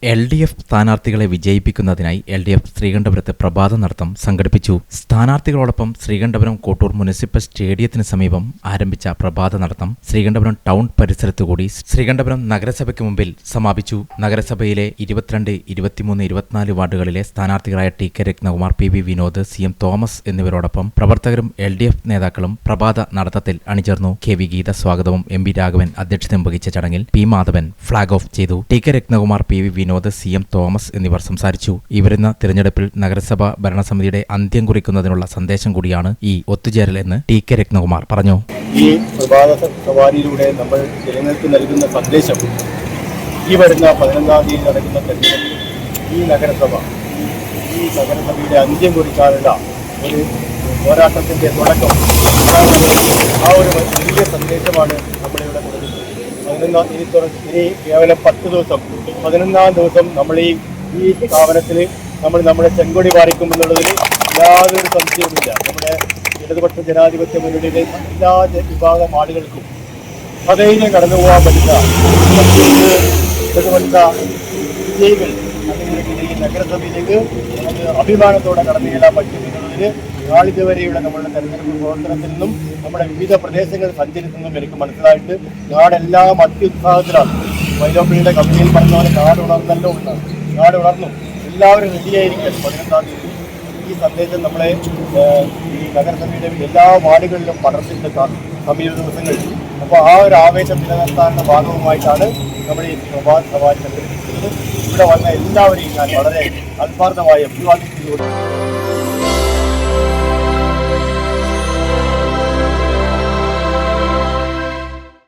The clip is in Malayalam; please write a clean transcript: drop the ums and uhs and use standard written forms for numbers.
LDF സ്ഥാനാർത്ഥികളെ വിജയിപ്പിക്കുന്നതിനായി LDF ശ്രീകണ്ഠപുരത്ത് പ്രഭാത നടത്തം സംഘടിപ്പിച്ചു. സ്ഥാനാർത്ഥികളോടൊപ്പം ശ്രീകണ്ഠപുരം കോട്ടൂർ മുനിസിപ്പൽ സ്റ്റേഡിയത്തിന് സമീപം ആരംഭിച്ച പ്രഭാത നടത്തം ശ്രീകണ്ഠപുരം ടൗൺ പരിസരത്തുകൂടി ശ്രീകണ്ഠപുരം നഗരസഭയ്ക്ക് മുമ്പിൽ സമാപിച്ചു. നഗരസഭയിലെ 22, 23, 24 വാർഡുകളിലെ സ്ഥാനാർത്ഥികളായ T K Ratnakumar, PV Vinod, CM Thomas എന്നിവരോടൊപ്പം പ്രവർത്തകരും LDF നേതാക്കളും പ്രഭാത നടത്തത്തിൽ അണിചേർന്നു. KV ഗീത സ്വാഗതവും MP രാഘവൻ അധ്യക്ഷതയും വഹിച്ച ചടങ്ങിൽ P മാധവൻ ഫ്ളാഗ് ഓഫ് ചെയ്തു. T K Ratnakumar, PV Vinod, CM Thomas എന്നിവർ സംസാരിച്ചു. ഈ വരുന്ന തിരഞ്ഞെടുപ്പിൽ നഗരസഭ ഭരണസമിതിയുടെ അന്ത്യം കുറിക്കുന്നതിനുള്ള സന്ദേശം കൂടിയാണ് ഈ ഒത്തുചേരൽ എന്ന് ടി കെ രത്നകുമാർ പറഞ്ഞു. ഈ പ്രഭാത സവാരിയിലൂടെ നമ്മൾ ജനങ്ങൾക്ക് നൽകുന്ന സന്ദേശം ഈ വരുന്ന 11-ാം തീയതി നടക്കുന്ന തെരഞ്ഞെടുപ്പിൽ ഈ നഗരസഭയുടെ അന്ത്യം കുറിക്കാനുള്ള ഒരു പോരാട്ടത്തിൻ്റെ തുടക്കം, ആ ഒരു വലിയ സന്ദേശമാണ് നമ്മളിവിടെ കൊടുക്കുന്നത്. ഇനി കേവലം 10 ദിവസം, 11-ാം ദിവസം നമ്മൾ ഈ സ്ഥാപനത്തിൽ നമ്മുടെ ചെങ്കൊടി പാറിക്കുമെന്നുള്ളതിൽ യാതൊരു സംശയവുമില്ല. നമ്മുടെ ഇടതുപക്ഷ ജനാധിപത്യ മുന്നണിയിലെ എല്ലാ വിഭാഗം ആളുകൾക്കും സധൈര്യം കടന്നു പോകാൻ പറ്റുന്ന ഇടതുപക്ഷ വിജയികൾ അല്ലെങ്കിൽ ഈ നഗരസഭയിലേക്ക് നമുക്ക് അഭിമാനത്തോടെ കടന്നു ചെല്ലാൻ പറ്റും എന്നുള്ളതിന് നാളിതുവരെയുള്ള നമ്മുടെ തെരഞ്ഞെടുപ്പ് പ്രവർത്തനത്തിൽ നിന്നും നമ്മുടെ വിവിധ പ്രദേശങ്ങൾ സഞ്ചരിച്ചെന്നും എനിക്ക് മനസ്സിലായിട്ട് നാടെല്ലാം അത്യുത്സാഹത്തിലാണ്. വൈലോപ്പിളിയുടെ കമ്പനിയിൽ പറഞ്ഞ നാട് ഉണർന്നല്ലോ എന്നാണ്. നാട് ഉണർന്നു, എല്ലാവരും റെഡിയായിരിക്കും 11-ാം തീയതി. ഈ സന്ദേശം നമ്മളെ ഈ നഗരസഭയുടെ എല്ലാ വാർഡുകളിലും പടർത്തിട്ട് സമീപ ദിവസങ്ങളിൽ. അപ്പോൾ ആ ഒരു ആവേശം നിലനിർത്താനുള്ള ഭാഗവുമായിട്ടാണ് നമ്മൾ ഈ പ്രഭാത സവാരി സംഘടിപ്പിക്കുന്നത്. ഇവിടെ വന്ന എല്ലാവരെയും ഞാൻ വളരെ ആത്മാർത്ഥമായി അഭിവാദിച്ചുകൊണ്ട്